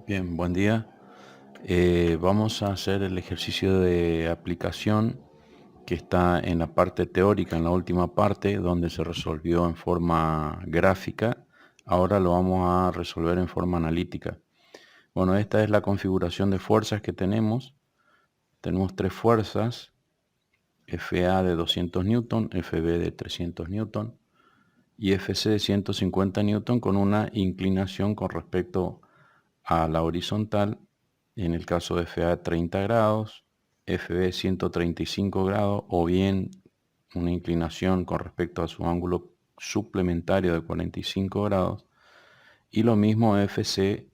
Bien, buen día. Vamos a hacer el ejercicio de aplicación que está en la parte teórica, en la última parte, donde se resolvió en forma gráfica. Ahora lo vamos a resolver en forma analítica. Bueno, esta es la configuración de fuerzas que tenemos. Tenemos tres fuerzas, FA de 200 newton, FB de 300 newton y FC de 150 newton con una inclinación con respecto a la horizontal, en el caso de FA 30 grados, FB 135 grados o bien una inclinación con respecto a su ángulo suplementario de 45 grados y lo mismo FC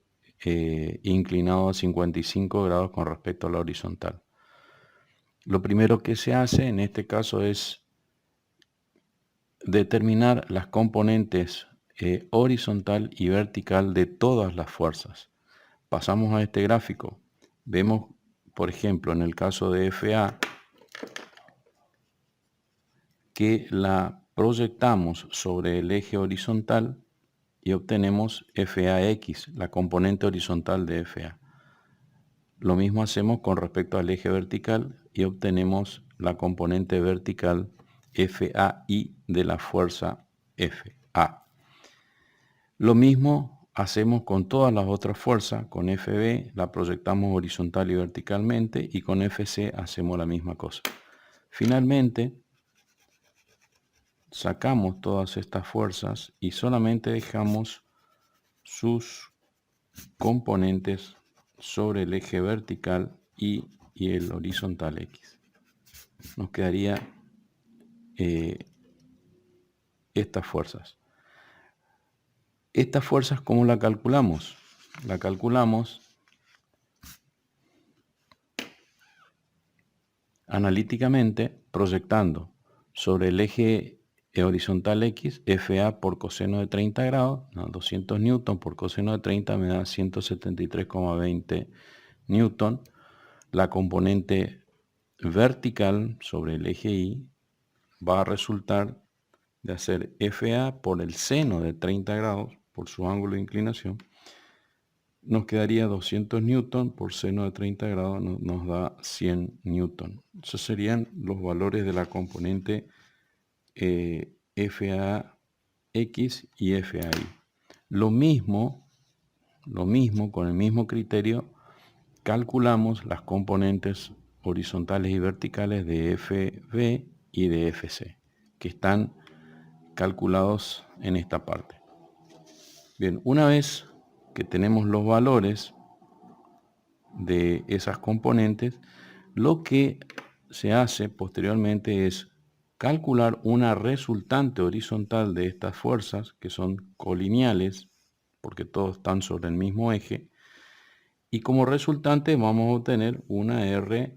inclinado a 55 grados con respecto a la horizontal. Lo primero que se hace en este caso es determinar las componentes horizontal y vertical de todas las fuerzas. Pasamos a este gráfico. Vemos, por ejemplo, en el caso de FA, que la proyectamos sobre el eje horizontal y obtenemos FAX, la componente horizontal de FA. Lo mismo hacemos con respecto al eje vertical y obtenemos la componente vertical FAI de la fuerza FA. Lo mismo hacemos con todas las otras fuerzas. Con FB la proyectamos horizontal y verticalmente y con FC hacemos la misma cosa. Finalmente, sacamos todas estas fuerzas y solamente dejamos sus componentes sobre el eje vertical y el horizontal X. Nos quedaría estas fuerzas. Estas fuerzas, ¿cómo la calculamos? La calculamos analíticamente proyectando sobre el eje horizontal X, FA por coseno de 30 grados, 200 newton por coseno de 30 me da 173,20 newton. La componente vertical sobre el eje Y va a resultar de hacer FA por el seno de 30 grados, por su ángulo de inclinación. Nos quedaría 200 newton por seno de 30 grados, nos da 100 newton. Esos serían los valores de la componente FAX y FAI. Lo mismo, con el mismo criterio, calculamos las componentes horizontales y verticales de FB y de FC, que están calculados en esta parte. Bien, una vez que tenemos los valores de esas componentes, lo que se hace posteriormente es calcular una resultante horizontal de estas fuerzas, que son colineales, porque todos están sobre el mismo eje, y como resultante vamos a obtener una R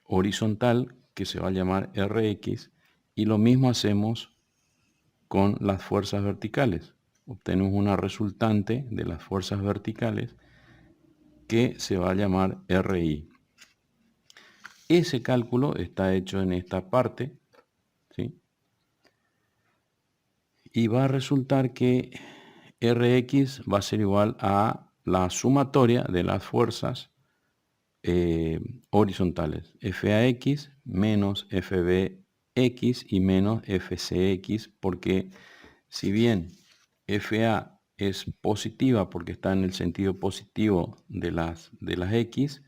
horizontal que se va a llamar Rx, y lo mismo hacemos con las fuerzas verticales. Obtenemos una resultante de las fuerzas verticales que se va a llamar RI. Ese cálculo está hecho en esta parte, ¿sí? Y va a resultar que Rx va a ser igual a la sumatoria de las fuerzas horizontales, FAX menos FBX y menos FCX, porque si bien FA es positiva porque está en el sentido positivo de las X,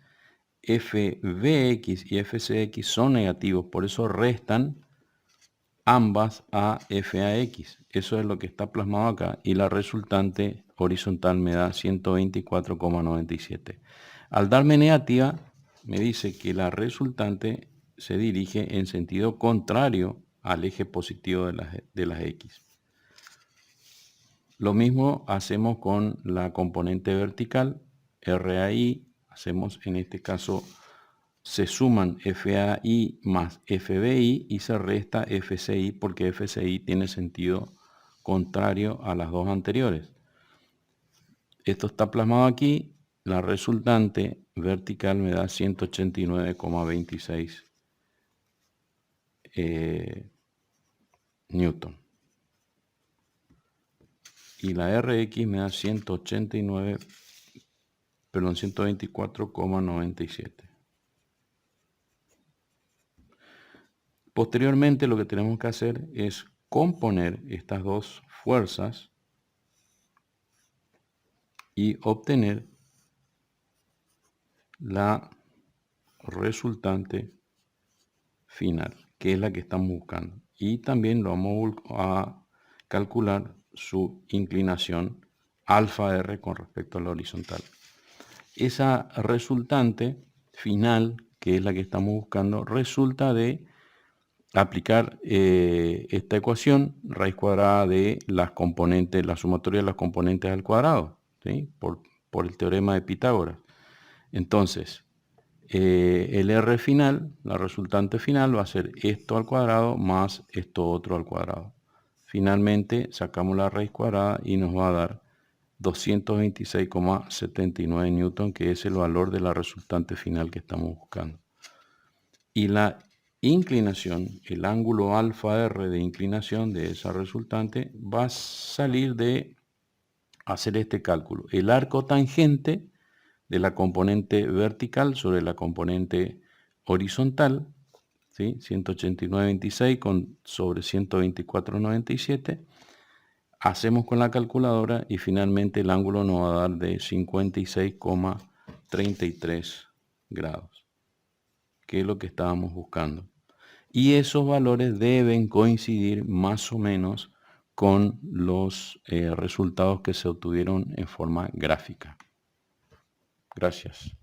FBX y FCX son negativos, por eso restan ambas a FAX. Eso es lo que está plasmado acá y la resultante horizontal me da 124,97. Al darme negativa, me dice que la resultante se dirige en sentido contrario al eje positivo de las X. Lo mismo hacemos con la componente vertical, RAI, hacemos en este caso, se suman FAI más FBI y se resta FCI porque FCI tiene sentido contrario a las dos anteriores. Esto está plasmado aquí, la resultante vertical me da 189,26 newton. Y la Rx me da 189 perdón, 124,97. Posteriormente lo que tenemos que hacer es componer estas dos fuerzas y obtener la resultante final, que es la que estamos buscando. Y también lo vamos a calcular su inclinación alfa R con respecto a la horizontal. Esa resultante final, que es la que estamos buscando, resulta de aplicar esta ecuación, raíz cuadrada de las componentes, la sumatoria de las componentes al cuadrado, ¿sí? por el teorema de Pitágoras. Entonces, el R final, la resultante final, va a ser esto al cuadrado más esto otro al cuadrado. Finalmente, sacamos la raíz cuadrada y nos va a dar 226,79 newton, que es el valor de la resultante final que estamos buscando. Y la inclinación, el ángulo alfa R de inclinación de esa resultante, va a salir de hacer este cálculo. El arco tangente de la componente vertical sobre la componente horizontal, ¿sí? 189,26 sobre 124,97. Hacemos con la calculadora y finalmente el ángulo nos va a dar de 56,33 grados, que es lo que estábamos buscando. Y esos valores deben coincidir más o menos con los resultados que se obtuvieron en forma gráfica. Gracias.